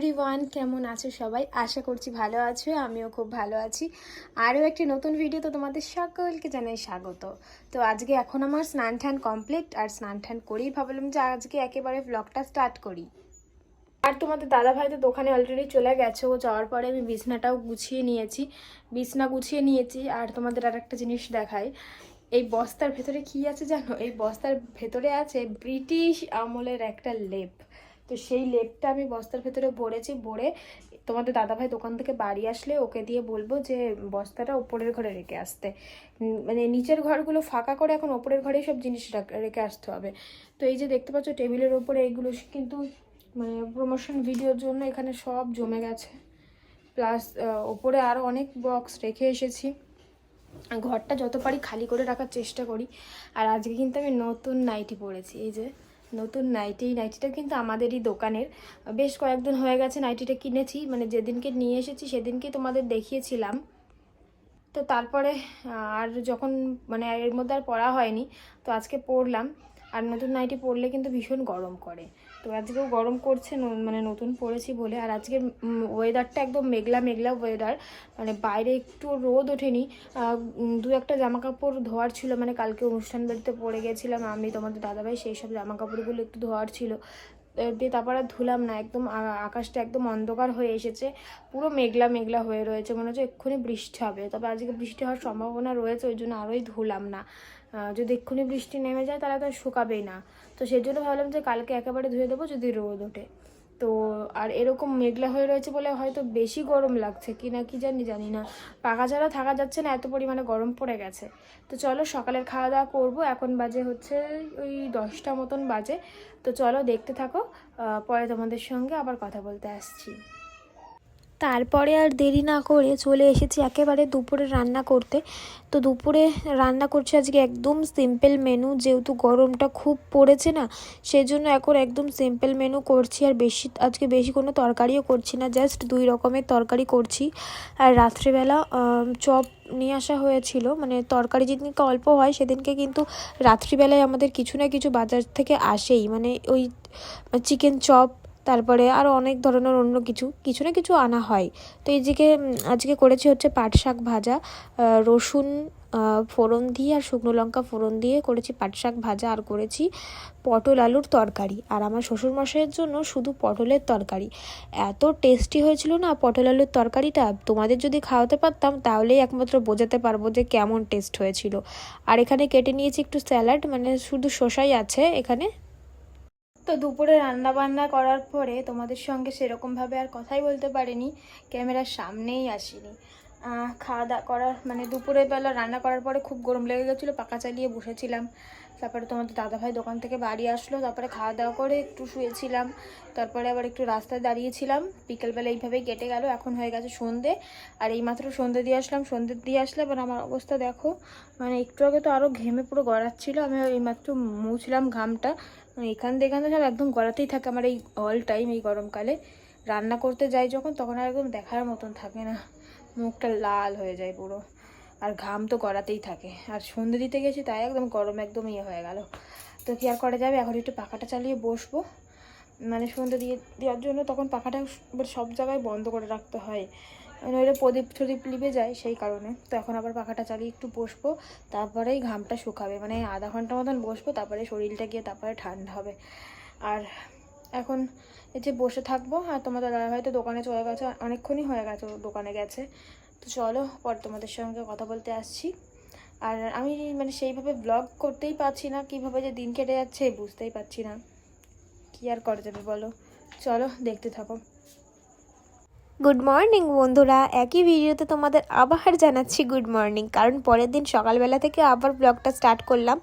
Everyone, কেমন আছো সবাই? আশা করছি ভালো আছো, আমিও খুব ভালো আছি। আরও একটি নতুন ভিডিও তো তোমাদের সকলকে জানাই স্বাগত। তো আজকে এখন আমার স্নান টান কমপ্লিট, আর স্নান টান করেই ভাবলাম যে আজকে একেবারে ব্লগটা স্টার্ট করি। আর তোমাদের দাদাভাই তো দোকানে অলরেডি চলে গেছে, ও যাওয়ার পরে আমি বিছনাটাও গুছিয়ে নিয়েছি। আর তোমাদের আর একটা জিনিস দেখাই, এই বস্তার ভেতরে কি আছে জানো? এই বস্তার ভেতরে আছে ব্রিটিশ আমলের একটা লেপ। তো সেই লেপটা আমি বস্তার ভেতরে ভরে তোমাদের দাদাভাই দোকান থেকে বাড়ি আসলে ওকে দিয়ে বলবো যে বস্তাটা ওপরের ঘরে রেখে আসতে। মানে নিচের ঘরগুলো ফাঁকা করে এখন ওপরের ঘরেই সব জিনিস রেখে আসতে হবে। তো এই যে দেখতে পাচ্ছ টেবিলের ওপরে এইগুলো কিন্তু মানে প্রমোশন ভিডিওর জন্য এখানে সব জমে গেছে। প্লাস ওপরে আরও অনেক বক্স রেখে এসেছি। ঘরটা যত পারি খালি করে রাখার চেষ্টা করি। আর আজকে কিন্তু আমি নতুন নাইটি পরেছি, এই যে নতুন নাইটি। এই নাইটিটা কিন্তু আমাদেরই দোকানের, বেশ কয়েকদিন হয়ে গেছে নাইটিটা কিনেছি, মানে যেদিনকে নিয়ে এসেছি সেদিনকে তোমাদের দেখিয়েছিলাম। তো তারপরে আর যখন মানে এর মধ্যে আর পরা হয়নি, তো আজকে পরলাম। আর নতুন নাইটি পরলে কিন্তু ভীষণ গরম করে, তো আজকেও গরম করছে মানে নতুন পরেছি বলে। আর আজকে ওয়েদারটা একদম মেঘলা মেঘলা ওয়েদার, মানে বাইরে একটু রোদ ওঠেনি। দু একটা জামা কাপড় ধোয়ার ছিল, মানে কালকে অনুষ্ঠান বাড়িতে পরে গেছিলাম আমি তোমাদের দাদাভাই, সেই সব জামা কাপড়গুলো একটু ধোয়ার ছিল দিয়ে, তারপর আর ধুলাম না। একদম আকাশটা একদম অন্ধকার হয়ে এসেছে, পুরো মেঘলা মেঘলা হয়ে রয়েছে, মনে হচ্ছে এক্ষুনি বৃষ্টি হবে। তবে আজকে বৃষ্টি হওয়ার সম্ভাবনা রয়েছে, ওই জন্য আরোই ধুলাম না। যদি এক্ষুনি বৃষ্টি নেমে যায় তাহলে তো শুকাবেই না, তো সেই জন্য ভাবলাম যে কালকে একেবারে ধুয়ে দেবো যদি রোদ ওঠে। তো আর এরকম মেঘলা হয়ে রয়েছে বলে হয়তো বেশি গরম লাগছে কি না কি জানি না, পাখা ছাড়া থাকা যাচ্ছে না, এত পরিমাণে গরম পড়ে গেছে। তো চলো সকালের খাওয়া দাওয়া করবো, এখন বাজে হচ্ছে ওই 10টা মতন বাজে। তো চলো দেখতে থাকো, পরে তোমাদের সঙ্গে আবার কথা বলতে আসছি। তারপরে আর দেরি না করে চলে এসেছি একেবারে দুপুরে রান্না করতে। তো দুপুরে রান্না করছি আজকে একদম সিম্পল মেনু, যেহেতু গরমটা খুব পড়েছে না, সেই জন্য এখন একদম সিম্পল মেনু করছি। আর আজকে বেশি কোনো তরকারিও করছি না, জাস্ট 2 রকমের তরকারি করছি। আর রাত্রিবেলা চপ নিয়ে আসা হয়েছিল, মানে তরকারি যেদিনকে অল্প হয় সেদিনকে কিন্তু রাত্রিবেলায় আমাদের কিছু না কিছু বাজার থেকে আসেই, মানে ওই চিকেন চপ, তারপরে আরও অনেক ধরনের অন্য কিছু না কিছু আনা হয়। তো আজকে করেছি হচ্ছে পাট শাক ভাজা, রসুন ফোড়ন দিয়ে আর শুকনো লঙ্কা ফোড়ন দিয়ে করেছি পাট শাক ভাজা, আর করেছি পটল আলুর তরকারি। আর আমার শ্বশুরমশাইয়ের জন্য শুধু পটলের তরকারি। এত টেস্টি হয়েছিল না পটল আলুর তরকারিটা, তোমাদের যদি খাওয়াতে পারতাম তাহলেই একমাত্র বোঝাতে পারবো যে কেমন টেস্ট হয়েছিল। আর এখানে কেটে নিয়েছি একটু স্যালাড, মানে শুধু শসাই আছে এখানে। তো দুপুরে রান্না বান্না করার পরে তোমাদের সঙ্গে সেরকমভাবে আর কথাই বলতে পারিনি, ক্যামেরার সামনেই আসিনি। খাওয়া দাওয়া করার মানে দুপুরের বেলা রান্না করার পরে খুব গরম লেগে গেছিলো, পাখা চালিয়ে বসেছিলাম। তারপরে তোমাদের দাদাভাই দোকান থেকে বাড়ি আসলো, তারপরে খাওয়া দাওয়া করে একটু শুয়েছিলাম। তারপরে আবার একটু রাস্তায় দাঁড়িয়েছিলাম, বিকেলবেলা এইভাবেই কেটে গেল। এখন হয়ে গেছে সন্ধে, আর এইমাত্র সন্ধে দিয়ে আসলে এবার আমার অবস্থা দেখো, মানে একটু আগে তো আরও ঘেমে পুরো গড়াচ্ছিল, আমি এইমাত্র মুছলাম ঘামটা। এখান থেকে সব একদম গড়াতেই থাকে আমার এই অল টাইম। এই গরমকালে রান্না করতে যাই যখন, তখন আর একদম দেখার মতন থাকে না, মুখটা লাল হয়ে যায় পুরো, আর ঘাম তো গড়াতেই থাকে। আর সন্ধে দিতে গেছি তাই একদম গরম একদম হয়ে গেল। তো কি আর করা যাবে, এখন একটু পাখাটা চালিয়ে বসবো, মানে সন্ধে দেওয়ার জন্য তখন পাখাটা সব জায়গায় বন্ধ করে রাখতে হয়, নইলে প্রদীপ লিবে যায়, সেই কারণে। তো এখন আবার পাখাটা চালিয়ে একটু বসবো, তারপরেই ঘামটা শুকাবে, মানে আধা ঘন্টা মতন বসবো, তারপরে শরীরটা গিয়ে তারপরে ঠান্ডা হবে। আর এখন এই যে বসে থাকবো। আর তোমাদের দাদাভাই তো দোকানে চলে গেছে, অনেকক্ষণই হয়ে গেছে দোকানে গেছে। তো চলো পর তোমাদের সঙ্গে কথা বলতে আসছি। আর আমি মানে সেইভাবে ব্লগ করতেই পারছি না, কীভাবে যে দিন কেটে যাচ্ছে বুঝতেই পারছি না, কি আর করা যাবে বলো। চলো দেখতে থাকো। গুড মর্নিং বন্ধুরা, একই ভিডিওতে তোমাদের আবার জানাচ্ছি গুড মর্নিং, কারণ পরের দিন সকালবেলা থেকে আবার ব্লগটা স্টার্ট করলাম।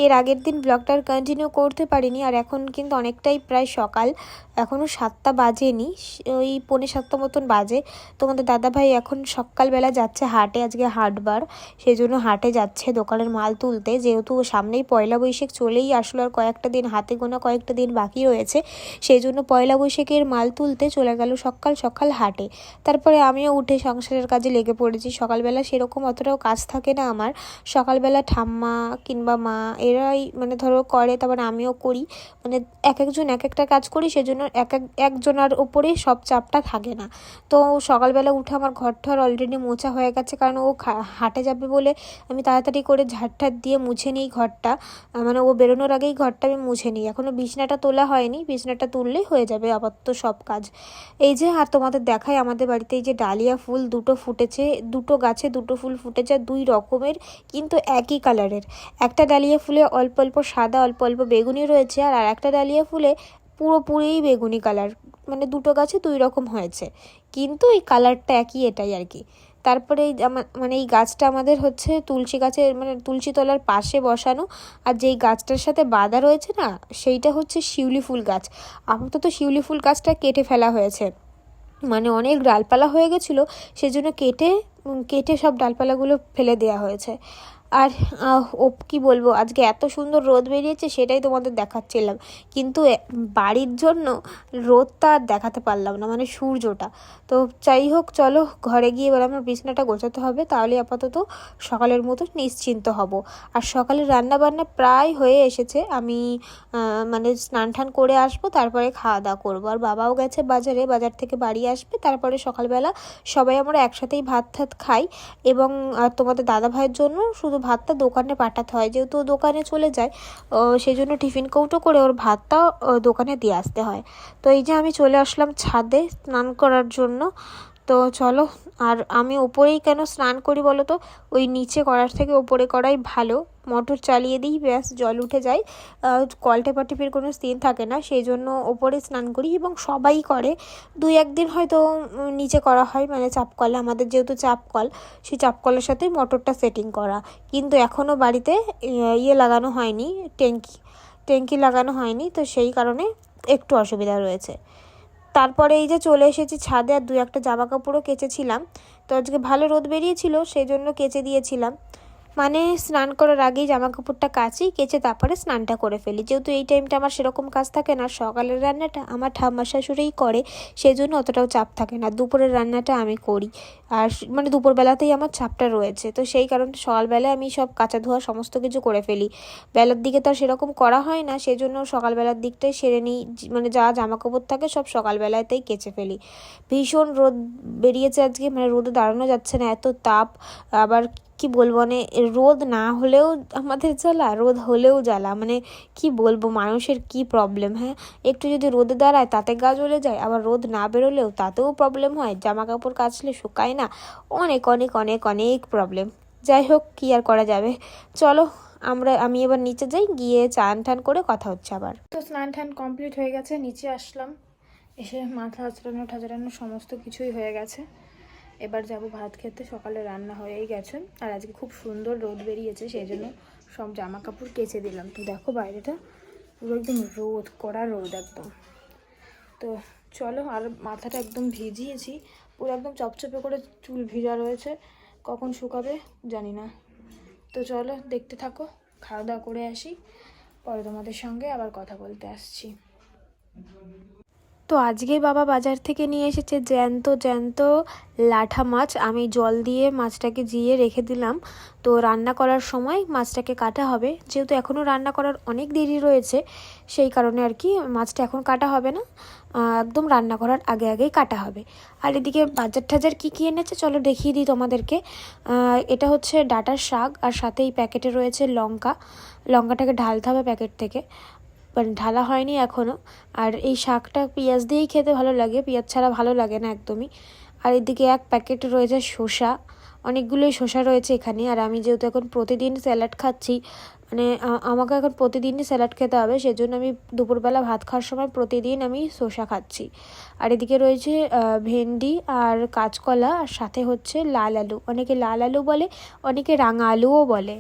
এর আগের দিন ব্লগটা কন্টিনিউ করতে পারিনি। আর এখন কিন্তু অনেকটাই প্রায় সকাল, এখনও 7টা বাজেনি, ওই 6:45 মতন বাজে। তোমাদের দাদাভাই এখন সকালবেলা যাচ্ছে হাটে, আজকে হাটবার, সেই জন্য হাটে যাচ্ছে দোকানের মাল তুলতে। যেহেতু সামনেই পয়লা বৈশাখ চলেই আসলো, আর কয়েকটা দিন হাতে গোনা কয়েকটা দিন বাকি রয়েছে, সেই জন্য পয়লা বৈশাখের মাল তুলতে চলে গেল সকাল সকাল হাটে। কাটে। তারপরে আমিও উঠে সংসারের কাজে লেগে পড়েছি। সকালবেলা সেরকম অতটাও কাজ থাকে না আমার। সকালবেলা ঠাম্মা কিংবা মা এরাই মানে ধরো করে, তারপরে আমিও করি। মানে এক একজন এক একটা কাজ করি, সেজন্য একজনের ওপরে সব চাপটা থাকে না। তো সকালবেলা উঠে আমার ঘরটার অলরেডি মোছা হয়ে গেছে, কারণ ও হাটে যাবে বলে আমি তাড়াতাড়ি করে ঝাড় দিয়ে মুছে নিই ঘরটা। মানে ও বেরোনোর আগেই ঘরটা আমি মুছে নিই। এখনও বিছনাটা তোলা হয়নি, বিছনাটা তুললেই হয়ে যাবে আপাতত সব কাজ। এই যে আর তোমাদের দেখাই, আমাদের বাড়িতে এই যে ডালিয়া ফুল দুটো ফুটেছে, দুটো গাছে দুটো ফুল ফুটেছে, 2 রকমের কিন্তু একই কালারের। একটা ডালিয়া ফুলে অল্প অল্প সাদা অল্প অল্প বেগুনি রয়েছে, আর একটা ডালিয়া ফুলে পুরোপুরিই বেগুনি কালার। মানে দুটো গাছে 2 রকম হয়েছে, কিন্তু এই কালারটা একই, এটাই আর কি। তারপরে এই মানে এই গাছটা আমাদের হচ্ছে তুলসী গাছের মানে তুলসী তলার পাশে বসানো, আর যেই গাছটার সাথে বাঁধা রয়েছে না সেইটা হচ্ছে শিউলি ফুল গাছ। আপাতত শিউলি ফুল গাছটা কেটে ফেলা হয়েছে, মানে অনেক ডালপালা হয়ে গেছিলো, সেজন্য কেটে সব ডালপালাগুলো ফেলে দেওয়া হয়েছে। আর ও কি বলবো, আজকে এত সুন্দর রোদ বেরিয়েছে সেটাই তোমাদের দেখাচ্ছিলাম, কিন্তু বাড়ির জন্য রোদটা আর দেখাতে পারলাম না, মানে সূর্যটা। তো যাই হোক, চলো ঘরে গিয়ে এবার আমার বিছানাটা গোছাতে হবে, তাহলে আপাতত সকালের মতো নিশ্চিন্ত হব। আর সকালে রান্না বান্না প্রায় হয়ে এসেছে, আমি মানে স্নান টান করে আসবো, তারপরে খাওয়া দাওয়া করবো। আর বাবাও গেছে বাজারে, বাজার থেকে বাড়ি আসবে, তারপরে সকালবেলা সবাই আমরা একসাথেই ভাত খাই। এবং তোমাদের দাদা ভাইয়ের জন্য শুধু ভাতটা দোকানে পাঠাতে হয়, যেহেতু দোকানে চলে যায়, সেই জন্য টিফিন কৌটো করে ওর ভাতটা দোকানে দিয়ে আসতে হয়। তো এই যে আমি চলে আসলাম ছাদে স্নান করার জন্য। তো চলো, আর আমি ওপরেই কেন স্নান করি বলো তো, ওই নিচে করার থেকে ওপরে করাই ভালো। মোটর চালিয়ে দিই, ব্যাস জল উঠে যায়, কল টেপাটিপির কোনো সিন থাকে না, সেই জন্য ওপরে স্নান করি। এবং সবাই করে, 2-1 দিন হয়তো নিচে করা হয়, মানে চাপকলে, আমাদের যেহেতু চাপকল, সেই চাপকলের সাথে মোটরটা সেটিং করা। কিন্তু এখনও বাড়িতে লাগানো হয়নি, ট্যাঙ্কি লাগানো হয়নি, তো সেই কারণে একটু অসুবিধা রয়েছে। তারপরে এই যে চলে এসেছি ছাদে, আর 2-1টা জামা কাপড়ও কেচেছিলাম। তো আজকে ভালো রোদ বেরিয়েছিল, সেই জন্য কেচে দিয়েছিলাম। মানে স্নান করার আগেই জামা কাপড়টা কেচে তারপরে স্নানটা করে ফেলি, যেহেতু এই টাইমটা আমার সেরকম কাজ থাকে না। সকালের রান্নাটা আমার ঠাম্মা শাশুড়িই করে, সেই জন্য অতটাও চাপ থাকে না। দুপুরের রান্নাটা আমি করি, আর মানে দুপুরবেলাতেই আমার চাপটা রয়েছে, তো সেই কারণে সকালবেলায় আমি সব কাচা ধোয়া সমস্ত কিছু করে ফেলি। বেলার দিকে তো আর সেরকম করা হয় না, সেই জন্য সকালবেলার দিকটাই সেরে নিই। মানে যা জামা কাপড় থাকে সব সকালবেলাতেই কেচে ফেলি। ভীষণ রোদ বেরিয়েছে আজকে, মানে রোদে দাঁড়ানো যাচ্ছে না, এত তাপ। আবার কি বলবো, মানে রোদ না হলেও আমাদের জ্বালা, রোদ হলেও জ্বালা, মানে কি বলবো মানুষের কি প্রবলেম। হ্যাঁ, একটু যদি রোদে দাঁড়ায় তাতে গা জ্বলে যায়, আবার রোদ না বেরোলেও তাতেও প্রবলেম হয়, জামা কাপড় কাচলে শুকায় না, অনেক অনেক অনেক অনেক প্রবলেম। যাই হোক, কি আর করা যাবে। চলো আমি এবার নিচে যাই, গিয়ে চান টান করে কথা হচ্ছে আবার। তো স্নান টান কমপ্লিট হয়ে গেছে, নিচে আসলাম, এসে মাথা আঁচড়ানো সমস্ত কিছুই হয়ে গেছে। এবার যাব ভাত খেতে, সকালে রান্না হয়েই গেছে। আর আজকে খুব সুন্দর রোদ বেরিয়েছে, সেই জন্য সব জামা কাপড় কেচে দিলাম। তো দেখো বাইরেটা পুরো একদম রোদ, কড়া রোদ একদম। তো চলো, আর মাথাটা একদম ভিজিয়েছি, পুরো একদম চপচপে করে চুল ভিজা রয়েছে, কখন শুকাবে জানি না। তো চলো দেখতে থাকো, খাওয়া দাওয়া করে আসি, পরে তোমাদের সঙ্গে আবার কথা বলতে আসছি। তো আজকে বাবা বাজার থেকে নিয়ে এসেছে জ্যান্ত লাঠা মাছ। আমি জল দিয়ে মাছটাকে জিয়ে রেখে দিলাম, তো রান্না করার সময় মাছটাকে কাটা হবে। যেহেতু এখনও রান্না করার অনেক দেরি রয়েছে, সেই কারণে আর কি মাছটা এখন কাটা হবে না, একদম রান্না করার আগেই কাটা হবে। আর এদিকে বাজার টাজার কী এনেছে চলো দেখিয়ে দিই তোমাদেরকে। এটা হচ্ছে ডাঁটার শাক, আর সাথে এই প্যাকেটে রয়েছে লঙ্কাটাকে ঢালতে হবে প্যাকেট থেকে, মানে ঢালা হয়নি এখনও। আর এই শাকটা পেঁয়াজ দিয়েই খেতে ভালো লাগে, পেঁয়াজ ছাড়া ভালো লাগে না একদমই। আর এদিকে 1 প্যাকেট রয়েছে শসা, অনেকগুলোই শসা রয়েছে এখানে। আর আমি যেহেতু এখন প্রতিদিন স্যালাড খাচ্ছি, মানে আমাকে এখন প্রতিদিনই স্যালাড খেতে হবে, সেজন্য আমি দুপুরবেলা ভাত খাওয়ার সময় প্রতিদিন আমি শসা খাচ্ছি। আর এদিকে রয়েছে ভেন্ডি আর কাঁচকলা, আর সাথে হচ্ছে লাল আলু, অনেকে লাল আলু বলে, অনেকে রাঙা আলুও বলে।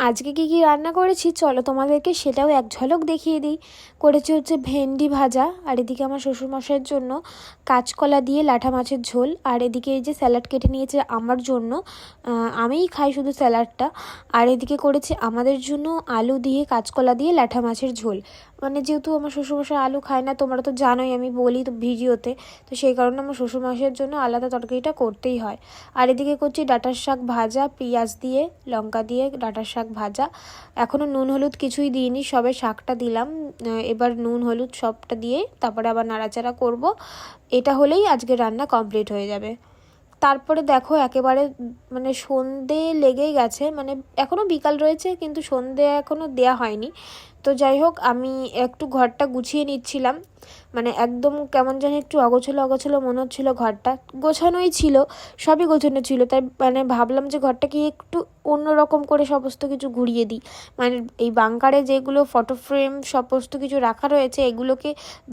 আজকে কি কি রান্না করেছি চলো তোমাদেরকে সেটাও এক ঝলক দেখিয়ে দিই। করেছি হচ্ছে ভেন্ডি ভাজা, আর এদিকে আমার শ্বশুরমশাইয়ের জন্য কাঁচকলা দিয়ে লাঠা মাছের ঝোল, আর এদিকে এই যে স্যালাড কেটে নিয়েছে আমার জন্য, আমিই খাই শুধু স্যালাডটা। আর এদিকে করেছি আমাদের জন্য আলু দিয়ে কাঁচকলা দিয়ে লাঠা মাছের ঝোল। মানে যেহেতু আমার শ্বশুরমশাই আলু খায় না, তোমরা তো জানোই, আমি বলি তো ভিডিওতে, তো সেই কারণে আমার শ্বশুরমশাইয়ের জন্য আলাদা তরকারিটা করতেই হয়। আর এদিকে করছি ডাঁটার শাক ভাজা, পেঁয়াজ দিয়ে লঙ্কা দিয়ে ডাঁটার শাক ভাজা। এখনও নুন হলুদ কিছুই দিইনি, সবে শাকটা দিলাম, এবার নুন হলুদ সবটা দিয়ে তারপরে আবার নাড়াচাড়া করব। এটা হলেই আজকে রান্না কমপ্লিট হয়ে যাবে। তারপরে দেখো একেবারে মানে সন্ধে লেগেই গেছে, মানে এখনও বিকাল রয়েছে কিন্তু সন্ধে এখনও দেয়া হয়নি। তো যাই হোক, আমি একটু ঘরটা গুছিয়ে নিচ্ছিলাম, মানে একদম কেমন জানি একটু অগোছলো অগোছলো মনে হচ্ছিল। ঘরটা গোছানোই ছিল, সবই গোছানো ছিল, তাই মানে ভাবলাম যে ঘরটাকে একটু অন্যরকম করে সমস্ত কিছু ঘুরিয়ে দিই। মানে এই বাংকারে যেগুলো ফটো ফ্রেম সমস্ত কিছু রাখা রয়েছে এগুলোকে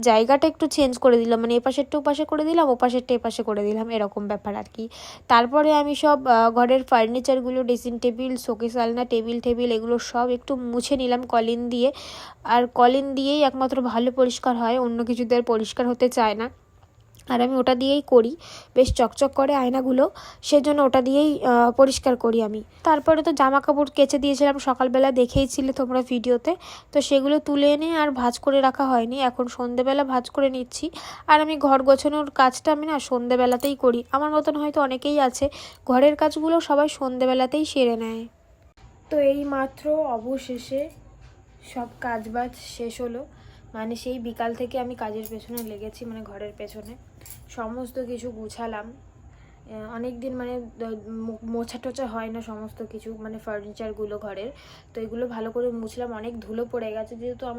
জায়গাটা একটু চেঞ্জ করে দিলাম, মানে এপাশেরটা ওপাশে করে দিলাম, ওপাশেরটা এপাশে করে দিলাম, এরকম ব্যাপার আর কি। তারপরে আমি সব ঘরের ফার্নিচারগুলো, ড্রেসিং টেবিল, শোকেস আলনা, টেবিল এগুলো সব একটু মুছে নিলাম কলিন দিয়ে। আর কলিন দিয়েই একমাত্র ভালো পরিষ্কার হয়, অন্য কিছুতে আর পরিষ্কার হতে চায় না। আর আমি ওটা দিয়েই করি, বেশ চকচক করে আয়নাগুলো, সেজন্য ওটা দিয়েই পরিষ্কার করি আমি। তারপরে তো জামা কাপড় কেচে দিয়েছিলাম সকালবেলা, দেখেইছিলে তোমরা ভিডিওতে, তো সেগুলো তুলে এনে আর ভাঁজ করে রাখা হয়নি, এখন সন্ধেবেলা ভাঁজ করে নিচ্ছি। আর আমি ঘর গোছানোর কাজটা আমি না সন্ধেবেলাতেই করি, আমার মতন হয়তো অনেকেই আছে ঘরের কাজগুলো সবাই সন্ধেবেলাতেই সেরে নেয়। তো এই মাত্র অবশেষে সব কাজবাজ শেষ হলো, মানে সেই বিকাল থেকে আমি কাজের পেছনে লেগেছি, মানে ঘরের পেছনে সমস্ত কিছু গুছালাম। অনেক দিন মানে মোছা টোছা হয় না সমস্ত কিছু, মানে ফার্নিচারগুলো ঘরের, তো এগুলো ভালো করে মুছলাম। অনেক ধুলো পড়ে গেছে, যেহেতু ওই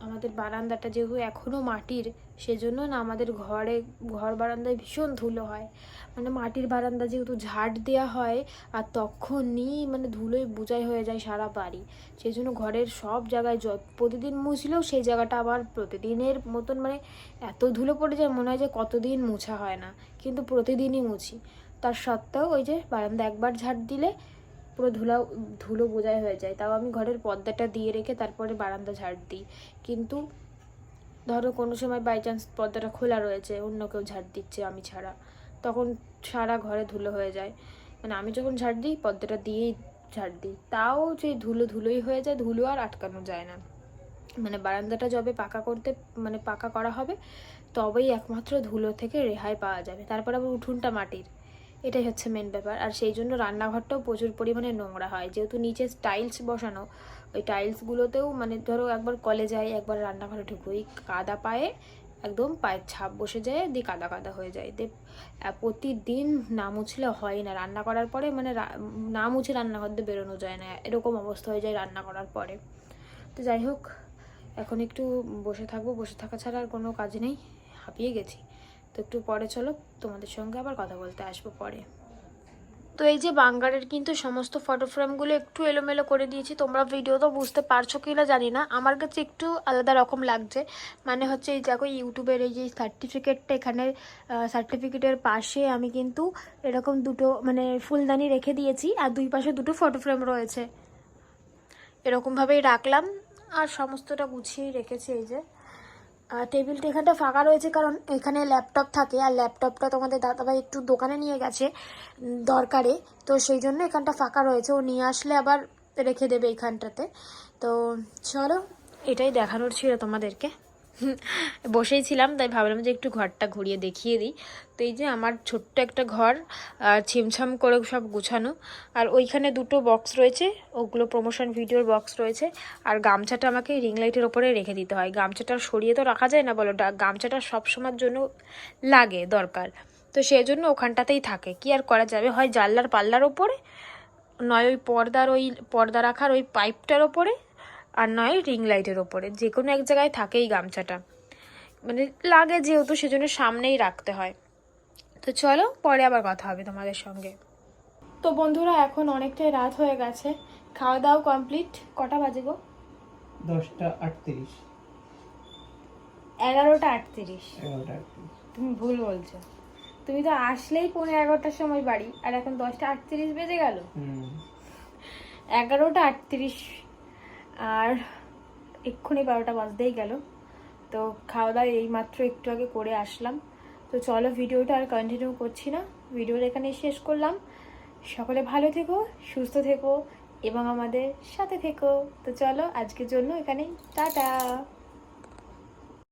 আমাদের বারান্দাটা যেহেতু এখনও মাটির, সেজন্য না আমাদের ঘর বারান্দায় ভীষণ ধুলো হয়। মানে মাটির বারান্দা যেহেতু ঝাড় দেওয়া হয়, আর তখনই মানে ধুলোয় বোঝাই হয়ে যায় সারা বাড়ি। সেই জন্য ঘরের সব জায়গায় প্রতিদিন মুছলেও সেই জায়গাটা আবার প্রতিদিনের মতন মানে এত ধুলো পড়ে যায়, মনে হয় যে কতদিন মোছা হয় না, কিন্তু প্রতিদিনই মুছি। তার সত্ত্বেও ওই যে বারান্দা একবার ঝাড় দিলে পুরো ধুলো বোঝাই হয়ে যায়। তাও আমি ঘরের পর্দাটা দিয়ে রেখে তারপরে বারান্দা ঝাড় দিই। কিন্তু ধরো কোনো সময় বাই চান্স পর্দাটা খোলা রয়েছে, অন্য কেউ ঝাড় দিচ্ছে আমি ছাড়া, তখন সারা ঘরে ধুলো হয়ে যায়। মানে আমি যখন ঝাড় দিই পর্দাটা দিয়েই ঝাড় দিই, তাও যে ধুলোই হয়ে যায়, ধুলো আর আটকানো যায় না। মানে বারান্দাটা যবে পাকা করা হবে তবেই একমাত্র ধুলো থেকে রেহাই পাওয়া যাবে। তারপর আবার উঠোনটা মাটির, এটাই হচ্ছে মেন ব্যাপার। আর সেই জন্য রান্নাঘরটাও প্রচুর পরিমাণে নোংরা হয়, যেহেতু নিচে টাইলস বসানো, ওই টাইলসগুলোতেও মানে ধরো একবার কলে যাই একবার রান্নাঘরে ঢুকো, ওই কাদা পায়ে একদম পায়ের ছাপ বসে যায়, দিয়ে কাদা কাদা হয়ে যায়। প্রতিদিন না মুছলে হয় না, রান্না করার পরে মানে না মুছে রান্নাঘর দিয়ে বেরোনো যায় না, এরকম অবস্থা হয়ে যায় রান্না করার পরে। তো যাই হোক, এখন একটু বসে থাকা ছাড়া আর কোনো কাজ নেই, হাঁপিয়ে গেছি। তো একটু পরে চলো তোমাদের সঙ্গে আবার কথা বলতে আসবো পরে। তো এই যে বাঙ্গারের কিন্তু সমস্ত ফটো ফ্রেমগুলো একটু এলোমেলো করে দিয়েছি, তোমরা ভিডিও তো বুঝতে পারছো কি না জানি না, আমার কাছে একটু আলাদা রকম লাগছে। মানে হচ্ছে এই দেখো ইউটিউবের এই যে সার্টিফিকেটটা, এখানে সার্টিফিকেটের পাশে আমি কিন্তু এরকম দুটো মানে ফুলদানি রেখে দিয়েছি, আর দুই পাশে দুটো ফটো ফ্রেম রয়েছে, এরকমভাবেই রাখলাম। আর সমস্তটা গুছিয়েই রেখেছি। এই যে টেবিলটা এখানটা ফাঁকা রয়েছে কারণ এখানে ল্যাপটপ থাকে, আর ল্যাপটপটা তোমাদের দাদাভাই একটু দোকানে নিয়ে গেছে দরকারে, তো সেই জন্য এখানটা ফাঁকা রয়েছে, ও নিয়ে আসলে আবার রেখে দেবে এখানটাতে। তো চলো, এটাই দেখানোর ছিল তোমাদেরকে। বসেই ছিলাম তাই ভাবলাম যে একটু ঘরটা ঘুরিয়ে দেখিয়ে দিই। তো এই যে আমার ছোট্ট একটা ঘর, ছিমছাম করে সব গুছানো, আর ওইখানে দুটো বক্স রয়েছে, ওগুলো প্রমোশন ভিডিওর বক্স রয়েছে। আর গামছাটা আমাকে রিং লাইটের ওপরে রেখে দিতে হয়, গামছাটা সরিয়ে তো রাখা যায় না বলো, গামছাটা সব সময়ের জন্য লাগে দরকার, তো সেই জন্য ওখানটাতেই থাকে, কি আর করা যাবে, হয় জানলার পাল্লার ওপরে, নয় ওই পর্দা রাখার ওই পাইপটার ওপরে, আর নয় রিং লাইটের ওপরে, যে কোনো এক জায়গায় থাকেই গামছাটা, মানে লাগে যেহেতু সেজন্য সামনেই রাখতে হয়। তো চলো পরে আবার কথা হবে তোমাদের সঙ্গে। তো বন্ধুরা এখন অনেকটাই রাত হয়ে গেছে, খাওয়া দাওয়া কমপ্লিট। কটা বাজে গো? 10:38। 11:38। 11:38। তুমি ভুল বলছো, তুমি তো আসলেই 11:15টার সময় বাড়ি, আর এখন 10:38 বেজে গেল। 11:38 আর এক্ষুনি 12টা বাজতেই গেল। তো খাওয়া দাওয়া এইমাত্র একটু আগে করে আসলাম। তো চলো ভিডিওটা আর কন্টিনিউ করছি না, ভিডিওটা এখানে শেষ করলাম। সকলে ভালো থেকো, সুস্থ থেকো এবং আমাদের সাথে থেকো। তো চলো আজকের জন্য এখানেই টাটা।